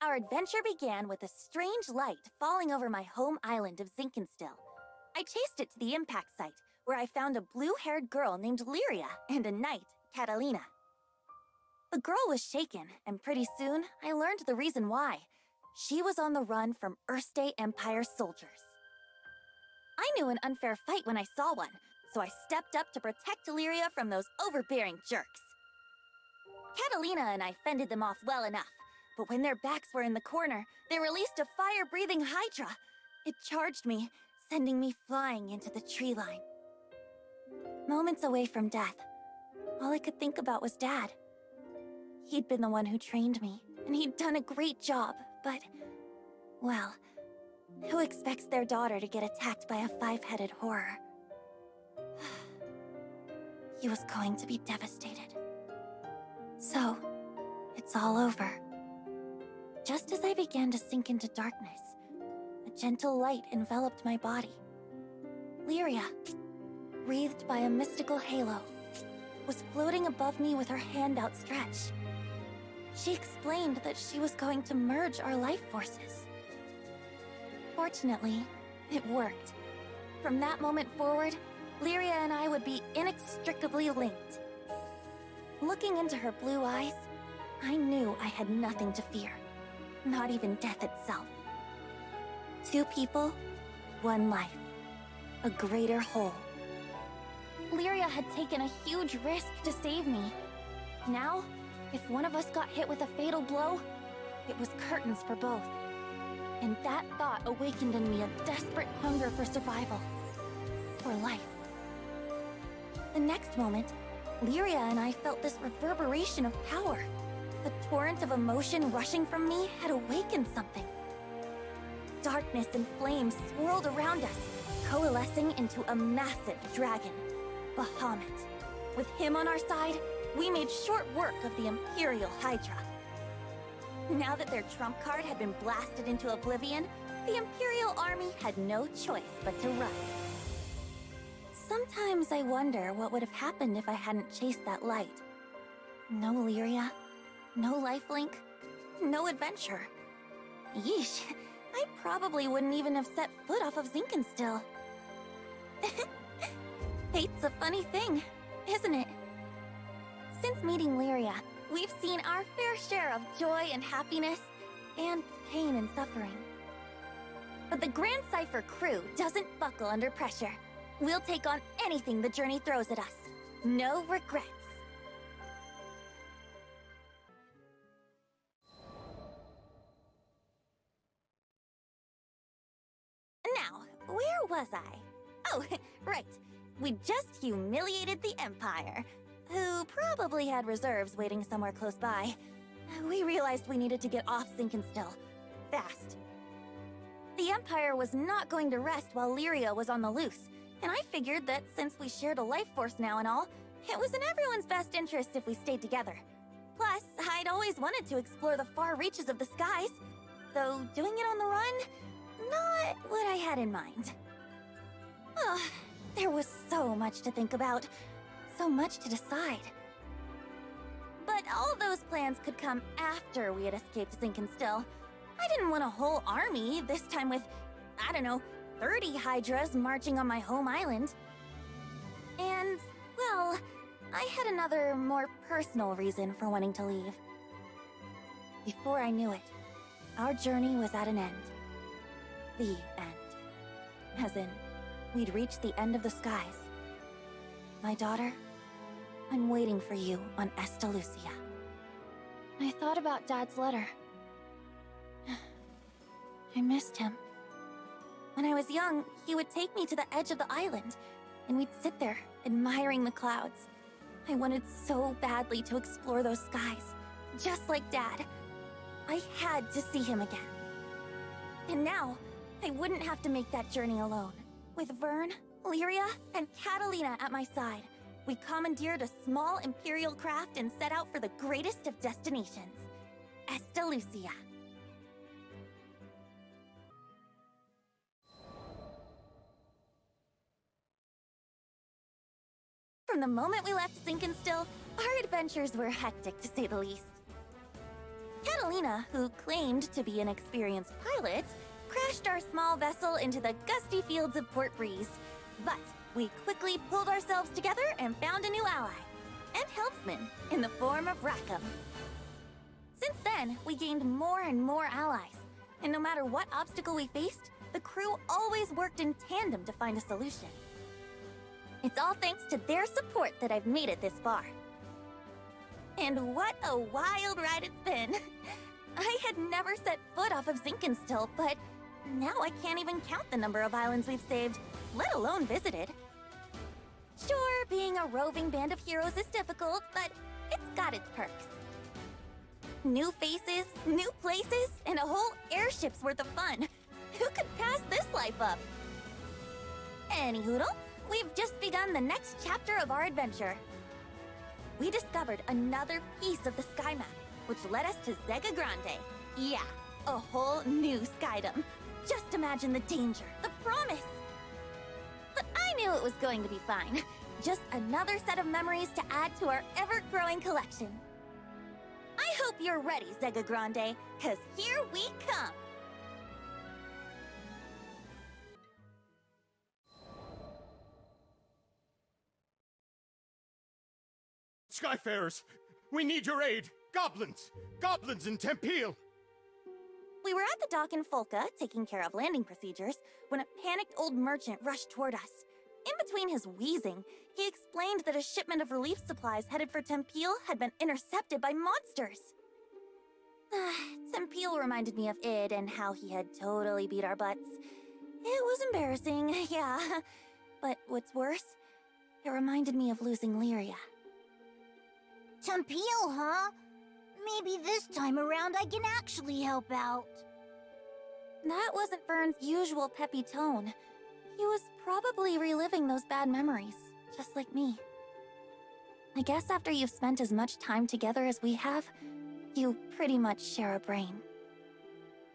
Our adventure began with a strange light falling over my home island of Zinkenstill. I chased it to the impact site, where I found a blue-haired girl named Lyria and a knight, Catalina. The girl was shaken, and pretty soon I learned the reason why. She was on the run from Erste Empire soldiers. I knew an unfair fight when I saw one, so I stepped up to protect Lyria from those overbearing jerks. Catalina and I fended them off well enough, but when their backs were in the corner, they released a fire-breathing hydra. It charged me, sending me flying into the tree line. Moments away from death, all I could think about was Dad. He'd been the one who trained me, and he'd done a great job, but, well, who expects their daughter to get attacked by a five-headed horror? He was going to be devastated. So, it's all over. Just as I began to sink into darkness, a gentle light enveloped my body. Lyria, wreathed by a mystical halo, was floating above me with her hand outstretched. She explained that she was going to merge our life forces. Fortunately, it worked. From that moment forward, Lyria and I would be inextricably linked. Looking into her blue eyes, I knew I had nothing to fear, not even death itself. Two people, one life, a greater whole. Lyria had taken a huge risk to save me. Now, if one of us got hit with a fatal blow, it was curtains for both. And that thought awakened in me a desperate hunger for survival. For life. The next moment, Lyria and I felt this reverberation of power. The torrent of emotion rushing from me had awakened something. Darkness and flames swirled around us, coalescing into a massive dragon, Bahamut. With him on our side, we made short work of the Imperial Hydra. Now that their trump card had been blasted into oblivion, the Imperial Army had no choice but to run. Sometimes I wonder what would have happened if I hadn't chased that light. No Lyria, no lifelink, no adventure. Yeesh, I probably wouldn't even have set foot off of Zinkenstill. Fate's a funny thing, isn't it? Since meeting Lyria, we've seen our fair share of joy and happiness, and pain and suffering. But the Grand Cypher crew doesn't buckle under pressure. We'll take on anything the journey throws at us. No regrets. Now, where was I? Oh, right. We just humiliated the Empire, who probably had reserves waiting somewhere close by. We realized we needed to get off Zinkenstill. Fast. The Empire was not going to rest while Lyria was on the loose, and I figured that since we shared a life force now and all, it was in everyone's best interest if we stayed together. Plus, I'd always wanted to explore the far reaches of the skies, though doing it on the run, not what I had in mind. Oh, there was so much to think about, so much to decide. But all those plans could come after we had escaped Zinkenstill. I didn't want a whole army, this time with, I don't know, 30 Hydras marching on my home island. And, well, I had another, more personal reason for wanting to leave. Before I knew it, our journey was at an end. The end. As in, we'd reached the end of the skies. My daughter, I'm waiting for you on Estalucia. I thought about Dad's letter. I missed him. When I was young, he would take me to the edge of the island, and we'd sit there, admiring the clouds. I wanted so badly to explore those skies, just like Dad. I had to see him again. And now, I wouldn't have to make that journey alone. With Vern, Lyria, and Catalina at my side, we commandeered a small Imperial craft and set out for the greatest of destinations, Estalucia. From the moment we left Zinkenstill, our adventures were hectic to say the least. Catalina, who claimed to be an experienced pilot, crashed our small vessel into the gusty fields of Port Breeze. But we quickly pulled ourselves together and found a new ally, and helpsman, in the form of Rackham. Since then, we gained more and more allies, and no matter what obstacle we faced, the crew always worked in tandem to find a solution. It's all thanks to their support that I've made it this far. And what a wild ride it's been! I had never set foot off of Zinkenstill, but now I can't even count the number of islands we've saved, let alone visited. Sure, being a roving band of heroes is difficult, but it's got its perks. New faces, new places, and a whole airship's worth of fun. Who could pass this life up? Anyhoodle, we've just begun the next chapter of our adventure. We discovered another piece of the sky map, which led us to Zega Grande. Yeah, a whole new skydom. Just imagine the danger, the promise. But I knew it was going to be fine. Just another set of memories to add to our ever-growing collection. I hope you're ready, Zega Grande, 'cause here we come! Skyfarers, we need your aid! Goblins! Goblins in Tempeal! We were at the dock in Folca, taking care of landing procedures, when a panicked old merchant rushed toward us. In between his wheezing, he explained that a shipment of relief supplies headed for Tempeal had been intercepted by monsters. Tempeal reminded me of Id and how he had totally beat our butts. It was embarrassing, yeah. But what's worse, it reminded me of losing Lyria. Tempeal, huh? Maybe this time around I can actually help out. That wasn't Vern's usual peppy tone. He was probably reliving those bad memories, just like me. I guess after you've spent as much time together as we have, you pretty much share a brain.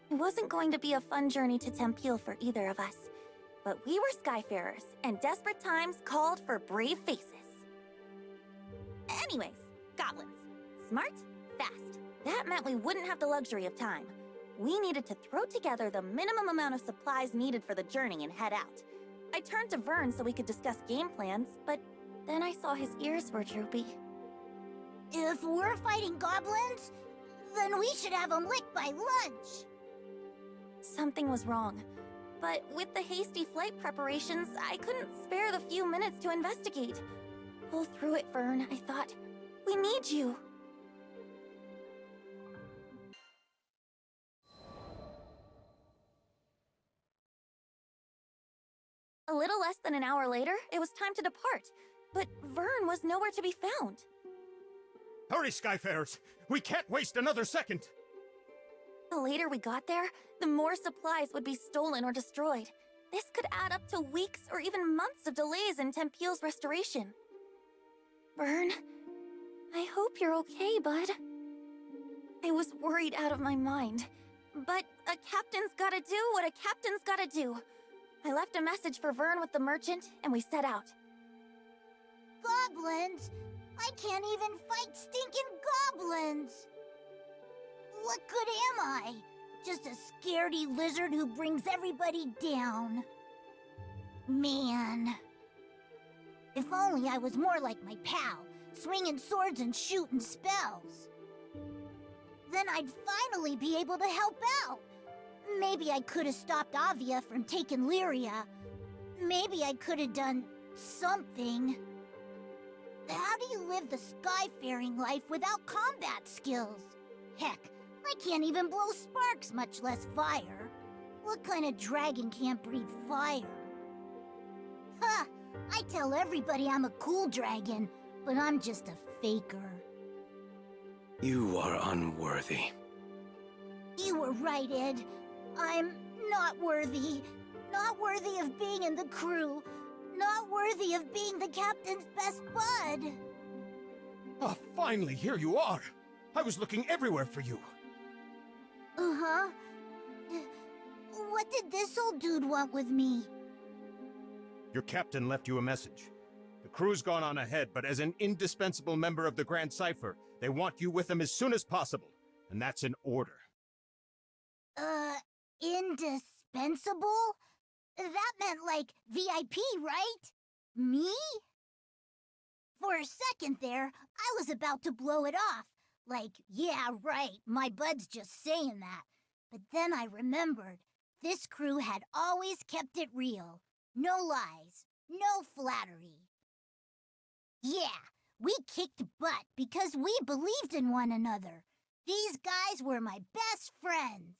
It wasn't going to be a fun journey to Tempeal for either of us, but we were Skyfarers, and desperate times called for brave faces. Anyways, goblins. Smart, fast. That meant we wouldn't have the luxury of time. We needed to throw together the minimum amount of supplies needed for the journey and head out. I turned to Vern so we could discuss game plans, but then I saw his ears were droopy. If we're fighting goblins, then we should have them licked by lunch. Something was wrong. But with the hasty flight preparations, I couldn't spare the few minutes to investigate. Pull through it, Vern, I thought. We need you. A little less than an hour later, it was time to depart. But Vern was nowhere to be found. Hurry, Skyfarers! We can't waste another second! The later we got there, the more supplies would be stolen or destroyed. This could add up to weeks or even months of delays in Tempeal's restoration. Vern, I hope you're okay, bud. I was worried out of my mind. But a captain's gotta do what a captain's gotta do. I left a message for Vern with the merchant, and we set out. Goblins? I can't even fight stinking goblins! What good am I? Just a scaredy lizard who brings everybody down. Man. If only I was more like my pal, swinging swords and shooting spells. Then I'd finally be able to help out. Maybe I could have stopped Avia from taking Lyria. Maybe I could have done something. How do you live the skyfaring life without combat skills? Heck, I can't even blow sparks, much less fire. What kind of dragon can't breathe fire? Ha! I tell everybody I'm a cool dragon, but I'm just a faker. You are unworthy. You were right, Ed. I'm not worthy. Not worthy of being in the crew. Not worthy of being the captain's best bud. Ah, finally, here you are! I was looking everywhere for you. Uh-huh. What did this old dude want with me? Your captain left you a message. The crew's gone on ahead, but as an indispensable member of the Grand Cipher, they want you with them as soon as possible. and that's an order. Indispensable? That meant like VIP, right? Me? For a second there, I was about to blow it off. Like, yeah, right, my bud's just saying that. But then I remembered, this crew had always kept it real. No lies, no flattery. Yeah, we kicked butt because we believed in one another. These guys were my best friends.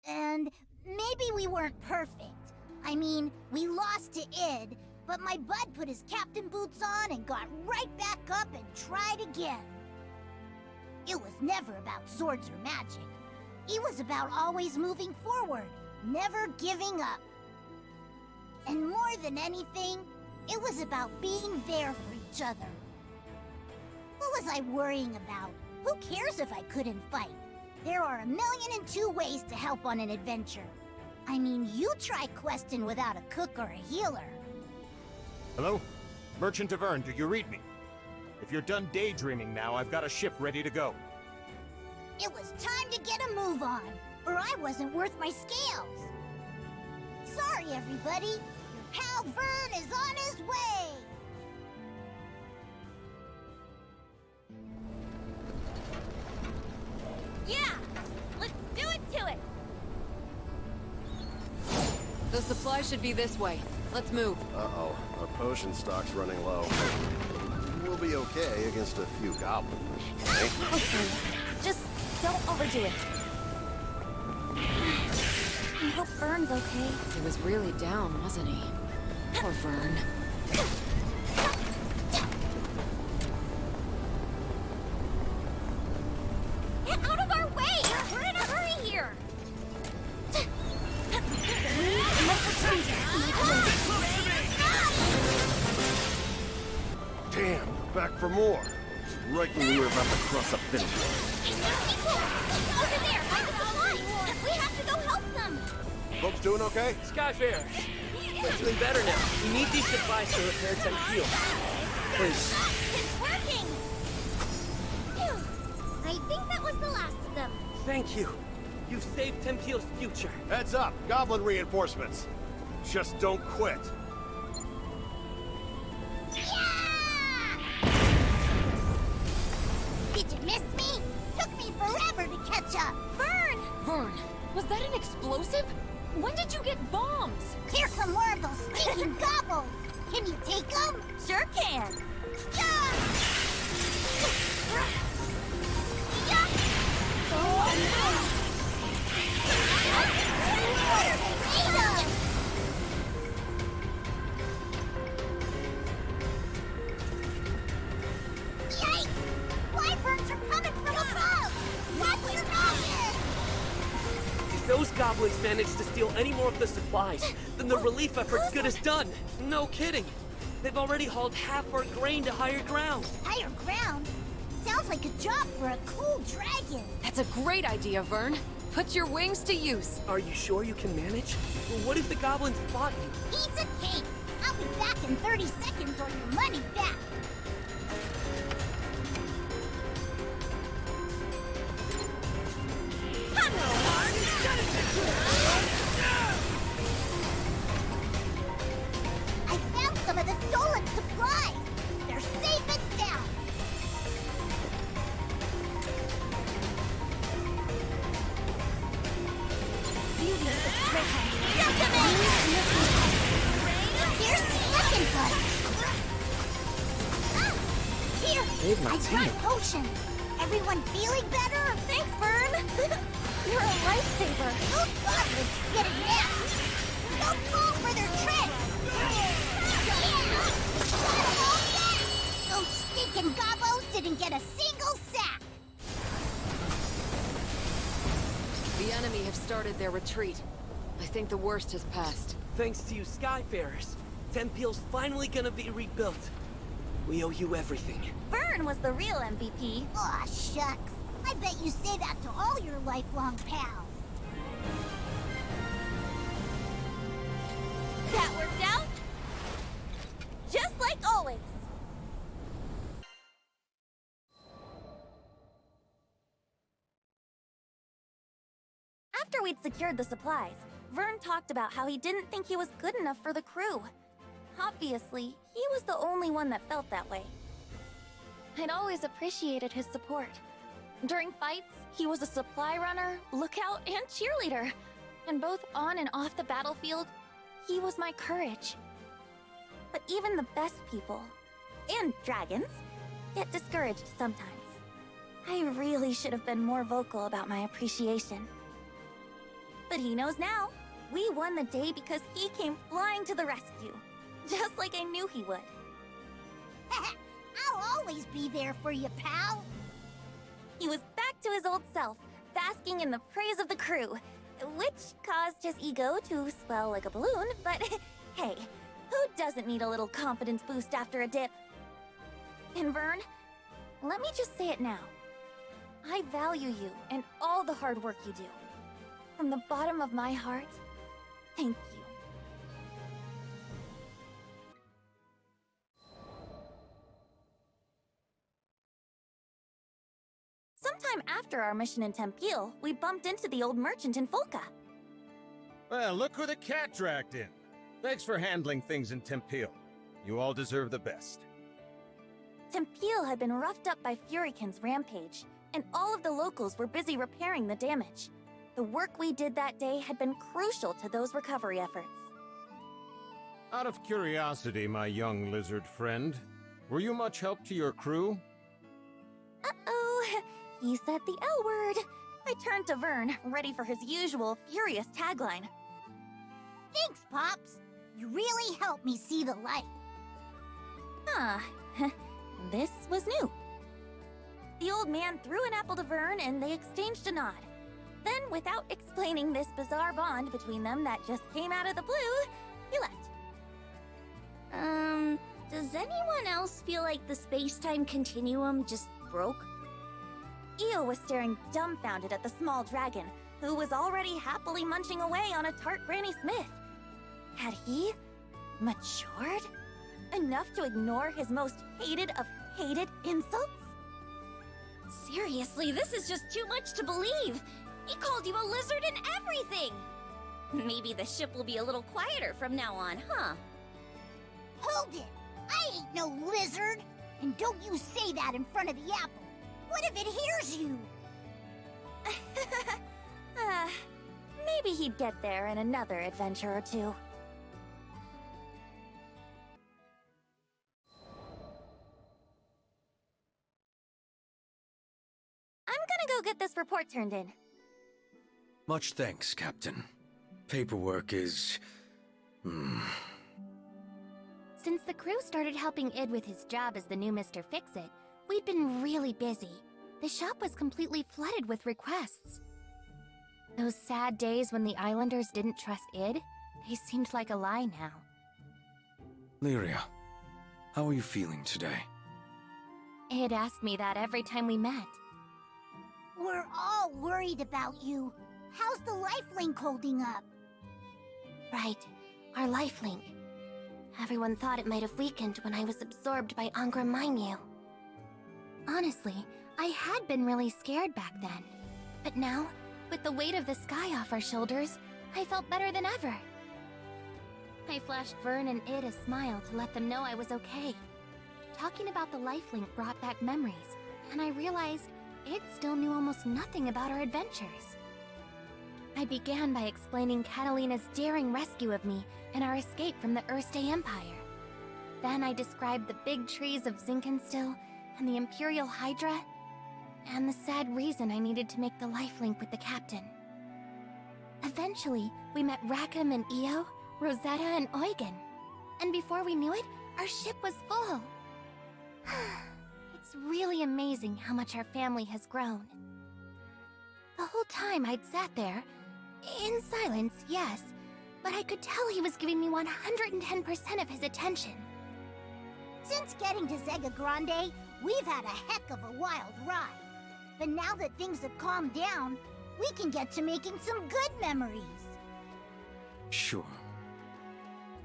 And maybe we weren't perfect. I mean, we lost to Id, but my bud put his captain boots on and got right back up and tried again. It was never about swords or magic. It was about always moving forward, never giving up. And more than anything, it was about being there for each other. What was I worrying about? Who cares if I couldn't fight? There are 1,000,002 ways to help on an adventure. I mean, you try questing without a cook or a healer. Hello? Merchant of Vern, do you read me? If you're done daydreaming now, I've got a ship ready to go. It was time to get a move on, or I wasn't worth my scales. Sorry, everybody. Your pal Vern is on his way. Yeah! Let's do it to it! The supply should be this way. Let's move. Uh-oh. Our potion stock's running low. We'll be okay against a few goblins, right? Okay, just don't overdo it. I hope Vern's okay. He was really down, wasn't he? Poor Vern. Get out of our way! We're in a hurry here! Damn, back for more. Right when we were about to cross a finish line. Over there, by the supply! We have to go help them! Folks doing okay? Skyfarer, we're doing better now. We need these supplies to repair 10 heal. Please. It's working! Phew. I think that was the last of them. Thank you. You've saved Tempeal's future. Heads up, goblin reinforcements. Just don't quit. Did you miss me? Took me forever to catch up. Vern, was that an explosive? When did you get bombs? Here come more of those stinking gobbles. Can you take them? Sure can. Yikes! Wyverns are coming from above! Watch your rocket! If those goblins manage to steal any more of the supplies, then the relief effort's good as done. No kidding. They've already hauled half our grain to higher ground. Higher ground? Sounds like a job for a cool dragon. That's a great idea, Vern. Put your wings to use. Are you sure you can manage? Well, what if the goblins spot you? Piece of cake. I'll be back in 30 seconds or your money back. I found some of the stolen supplies. They're safe and sound. Beauty is the trick. Here's the second one. Here, Save my I brought a team. potion. Everyone feeling better? Thanks, Vern! You're a lifesaver. Those goblins get it now. Don't fall for their tricks. Those stinking gobbos didn't get a single sack. The enemy have started their retreat. I think the worst has passed. Thanks to you Skyfarers, Tempeal's finally gonna be rebuilt. We owe you everything. Vern was the real MVP. Aw, shucks. I bet you say that to all your lifelong pals. That worked out? Just like always. After we'd secured the supplies, Vern talked about how he didn't think he was good enough for the crew. Obviously, he was the only one that felt that way. I'd always appreciated his support. During fights, he was a supply runner, lookout, and cheerleader. And both on and off the battlefield, he was my courage. But even the best people, and dragons, get discouraged sometimes. I really should have been more vocal about my appreciation. But he knows now. We won the day because he came flying to the rescue. Just like I knew he would. I'll always be there for you, pal. He was back to his old self, basking in the praise of the crew, which caused his ego to swell like a balloon, but hey, who doesn't need a little confidence boost after a dip? And Vern, let me just say it now. I value you and all the hard work you do. From the bottom of my heart, thank you. Sometime after our mission in Tempeal, we bumped into the old merchant in Folca. Well, look who the cat dragged in. Thanks for handling things in Tempeal. You all deserve the best. Tempeal had been roughed up by Furykin's rampage, and all of the locals were busy repairing the damage. The work we did that day had been crucial to those recovery efforts. Out of curiosity, my young lizard friend, were you much help to your crew? Uh-oh, he said the L word. I turned to Vern, ready for his usual furious tagline. Thanks, Pops. You really helped me see the light. Ah, this was new. The old man threw an apple to Vern and they exchanged a nod. Then, without explaining this bizarre bond between them that just came out of the blue, he left. Does anyone else feel like the space-time continuum just broke? Io was staring dumbfounded at the small dragon, who was already happily munching away on a tart Granny Smith. Had he matured enough to ignore his most hated of hated insults? Seriously, this is just too much to believe! He called you a lizard and everything! Maybe the ship will be a little quieter from now on, huh? Hold it! I ain't no lizard! And don't you say that in front of the apple! What if it hears you? Maybe he'd get there in another adventure or two. I'm gonna go get this report turned in. Much thanks, Captain. Paperwork is... Since the crew started helping Id with his job as the new Mr. Fix-It, we'd been really busy. The shop was completely flooded with requests. Those sad days when the Islanders didn't trust Id, they seemed like a lie now. Lyria, how are you feeling today? Id asked me that every time we met. We're all worried about you. How's the lifelink holding up? Right, our lifelink. Everyone thought it might have weakened when I was absorbed by Angra Mainyu. Honestly, I had been really scared back then. But now, with the weight of the sky off our shoulders, I felt better than ever. I flashed Vern and Id a smile to let them know I was okay. Talking about the lifelink brought back memories, and I realized Id still knew almost nothing about our adventures. I began by explaining Catalina's daring rescue of me and our escape from the Erste Empire. Then I described the big trees of Zinkenstill and the Imperial Hydra, and the sad reason I needed to make the lifelink with the captain. Eventually, we met Rackham and Io, Rosetta and Eugen. And before we knew it, our ship was full. It's really amazing how much our family has grown. The whole time I'd sat there, in silence, yes, but I could tell he was giving me 110% of his attention. Since getting to Zega Grande, we've had a heck of a wild ride. But now that things have calmed down, we can get to making some good memories. Sure.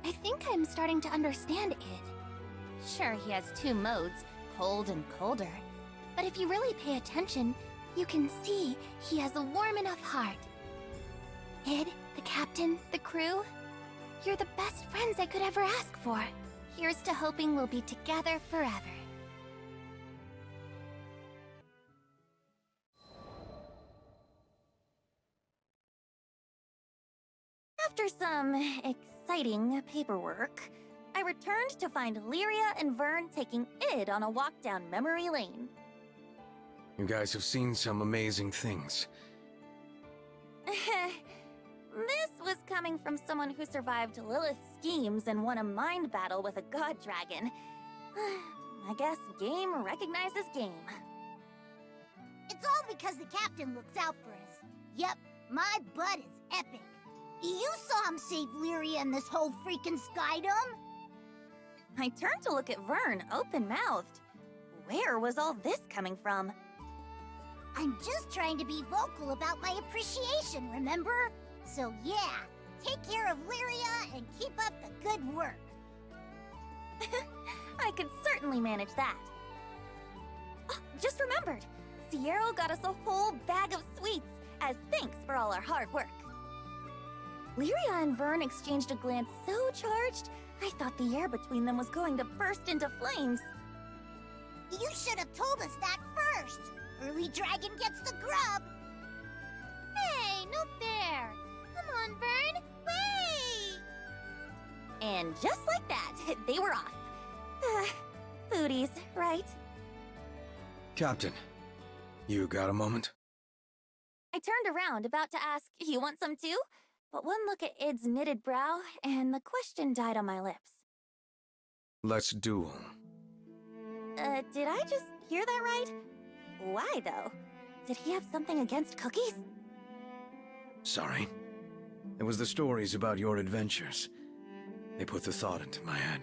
I think I'm starting to understand Id. Sure, he has two modes, cold and colder. But if you really pay attention, you can see he has a warm enough heart. Id, the captain, the crew. You're the best friends I could ever ask for. Here's to hoping we'll be together forever. After some exciting paperwork, I returned to find Lyria and Vern taking Id on a walk down memory lane. You guys have seen some amazing things. This was coming from someone who survived Lilith's schemes and won a mind battle with a god dragon. I guess game recognizes game. It's all because the captain looks out for us. Yep, my butt is epic. You saw him save Lyria and this whole freaking skydome? I turned to look at Vern, open-mouthed. Where was all this coming from? I'm just trying to be vocal about my appreciation, remember? So yeah, take care of Lyria and keep up the good work. I could certainly manage that. Oh, just remembered, Sierra got us a whole bag of sweets as thanks for all our hard work. Lyria and Vern exchanged a glance so charged, I thought the air between them was going to burst into flames. You should have told us that first. Early dragon gets the grub. Hey, no fair. Come on, Vern. Wait! And just like that, they were off. Foodies, right? Captain, you got a moment? I turned around, about to ask, you want some too? But one look at Id's knitted brow, and the question died on my lips. Let's duel. Did I just hear that right? Why, though? Did he have something against cookies? Sorry. It was the stories about your adventures. They put the thought into my head.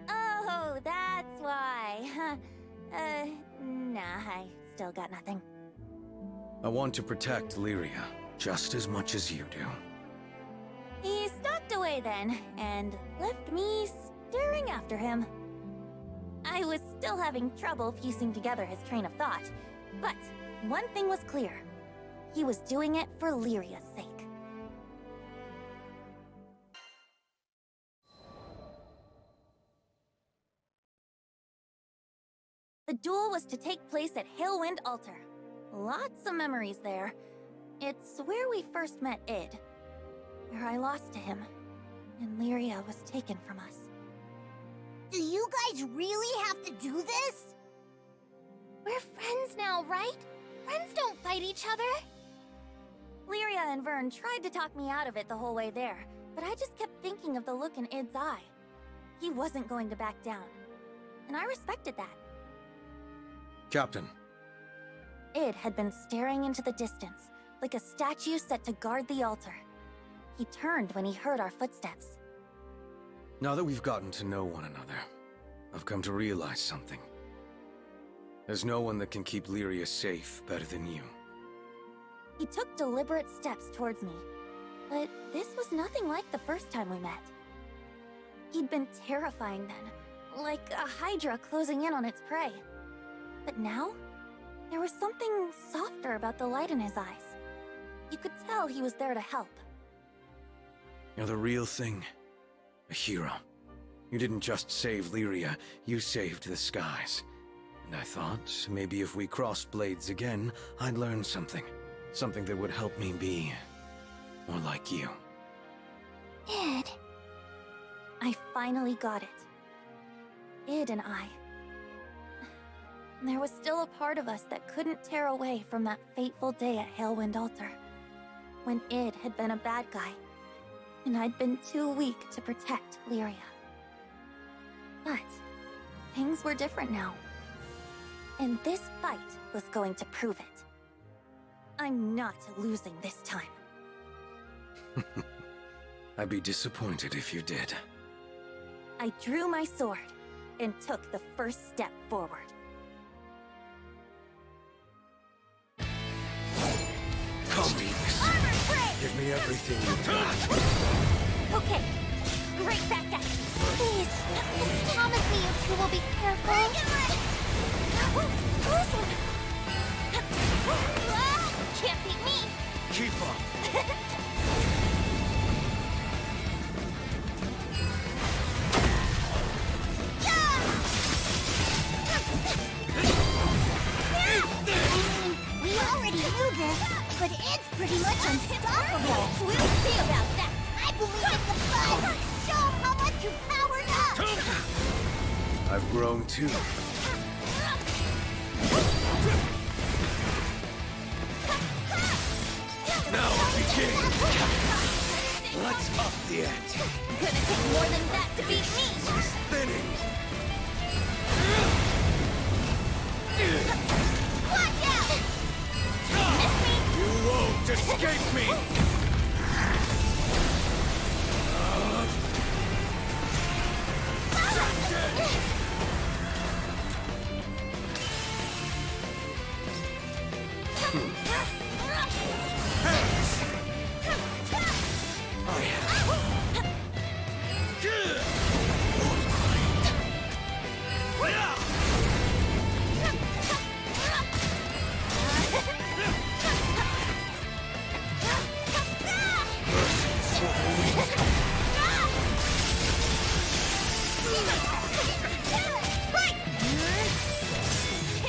Oh, that's why. Nah, I still got nothing. I want to protect Lyria just as much as you do. He stalked away then, and left me staring after him. I was still having trouble piecing together his train of thought, but one thing was clear. He was doing it for Lyria's sake. The duel was to take place at Halewind Altar. Lots of memories there. It's where we first met Id, where I lost to him, and Lyria was taken from us. Do you guys really have to do this? We're friends now, right? Friends don't fight each other. Lyria and Vern tried to talk me out of it the whole way there, but I just kept thinking of the look in Id's eye. He wasn't going to back down, and I respected that. Captain. Id had been staring into the distance, like a statue set to guard the altar. He turned when he heard our footsteps. Now that we've gotten to know one another, I've come to realize something. There's no one that can keep Lyria safe better than you. He took deliberate steps towards me, but this was nothing like the first time we met. He'd been terrifying then, like a hydra closing in on its prey. But now, there was something softer about the light in his eyes. You could tell he was there to help. You're the real thing. A hero. You didn't just save Lyria, you saved the skies. And I thought, maybe if we crossed blades again, I'd learn something. Something that would help me be more like you. Id. I finally got it. Id and I. There was still a part of us that couldn't tear away from that fateful day at Halewind Altar, when Id had been a bad guy, and I'd been too weak to protect Lyria. But things were different now, and this fight was going to prove it. I'm not losing this time. I'd be disappointed if you did. I drew my sword and took the first step forward. Come, Venus. Give me everything you've got. Okay, right back at you. Please, just promise me you two will be careful. Can't beat me. Keep up. but it's pretty much unstoppable. We'll see about that. I believe in the fun. Show 'em how much you powered up. I've grown too. Now we begin. Let's up the ante. Gonna take more than that to beat me. Spinning. Watch out! Miss me? You won't escape me.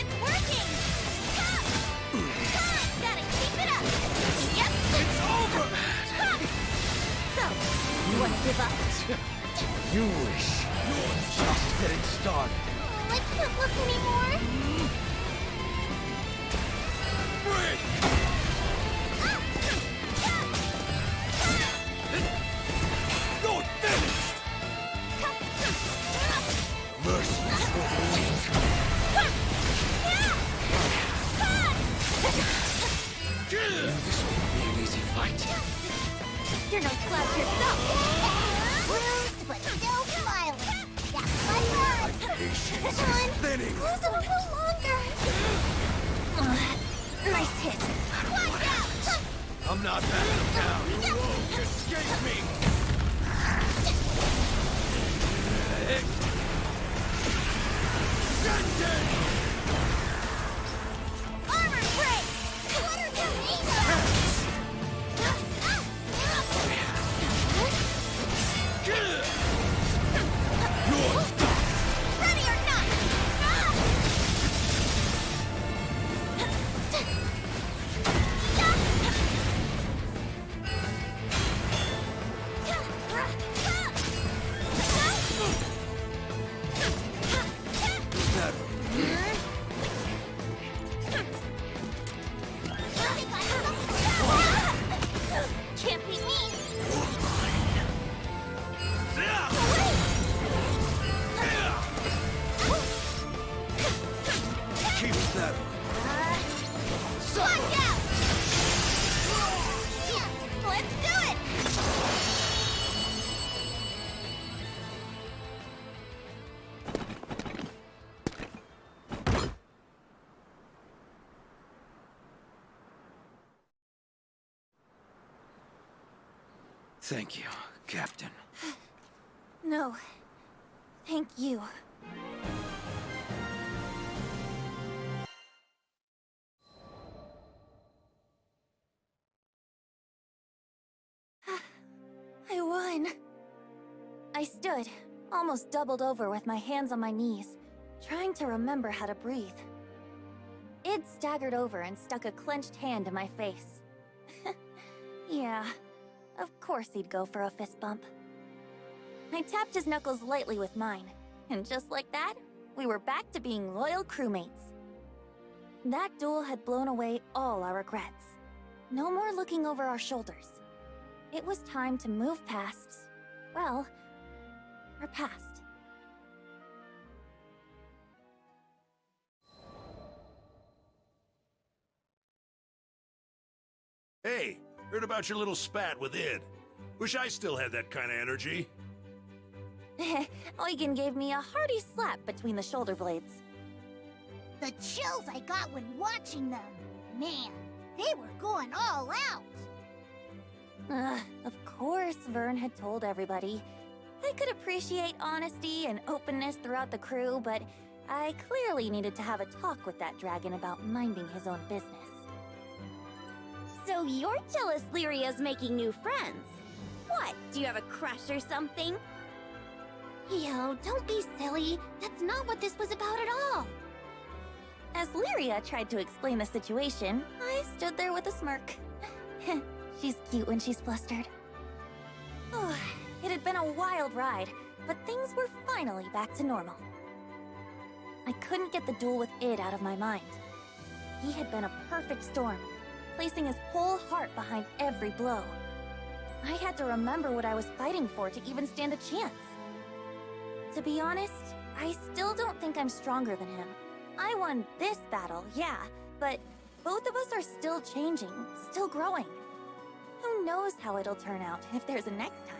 It's working! Gotta keep it up! Yep! It's over. So, you wanna give up? You wish. You're just getting started. I can't look anymore. Break. You're finished. Mercy is for the weak. This won't be an easy fight. You're no slouch yourself! Bruised, but still smiling. That's my blood. Patience is thinning. Lose a little longer. Nice hit! Watch out. I'm not backing down. You won't escape me. Armor break. What are you aiming at? Ready or not! Can't beat me! Keep that. Watch out! Let's do it! Thank you, Captain. No. Thank you. I won. I stood, almost doubled over with my hands on my knees, trying to remember how to breathe. Id staggered over and stuck a clenched hand in my face. Yeah, of course he'd go for a fist bump. I tapped his knuckles lightly with mine, and just like that, we were back to being loyal crewmates. That duel had blown away all our regrets. No more looking over our shoulders. It was time to move past, well, our past. Hey, heard about your little spat with Id. Wish I still had that kind of energy. Eugen gave me a hearty slap between the shoulder blades. The chills I got when watching them. Man, they were going all out. Of course Vern had told everybody. I could appreciate honesty and openness throughout the crew, but I clearly needed to have a talk with that dragon about minding his own business. So you're jealous Lyria's making new friends? What, do you have a crush or something? Yo, don't be silly. That's not what this was about at all. As Lyria tried to explain the situation, I stood there with a smirk. She's cute when she's flustered. Oh, it had been a wild ride, but things were finally back to normal. I couldn't get the duel with Id out of my mind. He had been a perfect storm, placing his whole heart behind every blow. I had to remember what I was fighting for to even stand a chance. To be honest, I still don't think I'm stronger than him. I won this battle, yeah, but both of us are still changing, still growing. Who knows how it'll turn out if there's a next time?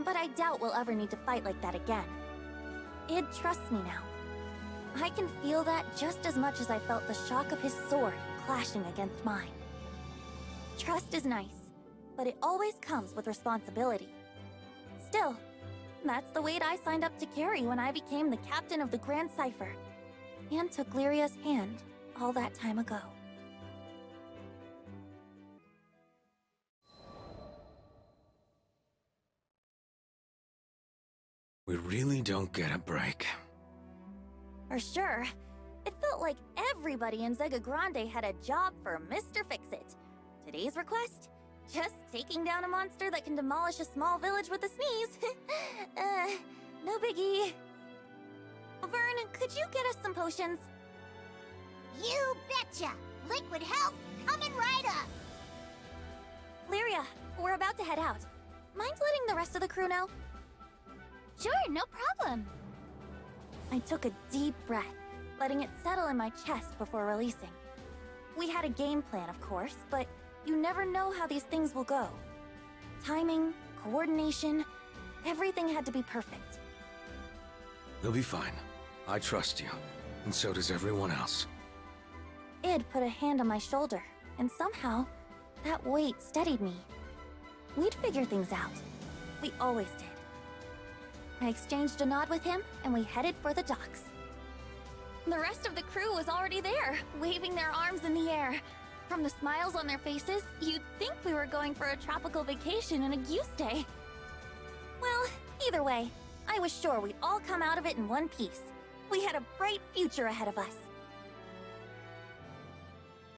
But I doubt we'll ever need to fight like that again. Id trusts me now. I can feel that just as much as I felt the shock of his sword clashing against mine. Trust is nice, but it always comes with responsibility. Still, that's the weight I signed up to carry when I became the captain of the Grand Cipher, and took Lyria's hand all that time ago. We really don't get a break. For sure. It felt like everybody in Zega Grande had a job for Mr. Fix-It. Today's request? Just taking down a monster that can demolish a small village with a sneeze. No biggie. Vern, could you get us some potions? You betcha! Liquid health coming right up! Lyria, we're about to head out. Mind letting the rest of the crew know? Sure, no problem. I took a deep breath, letting it settle in my chest before releasing. We had a game plan, of course, but you never know how these things will go. Timing, coordination, everything had to be perfect. You'll be fine. I trust you, and so does everyone else. Id put a hand on my shoulder, and somehow, that weight steadied me. We'd figure things out. We always did. I exchanged a nod with him, and we headed for the docks. The rest of the crew was already there, waving their arms in the air. From the smiles on their faces, you'd think we were going for a tropical vacation in a goose day. Well, either way, I was sure we'd all come out of it in one piece. We had a bright future ahead of us.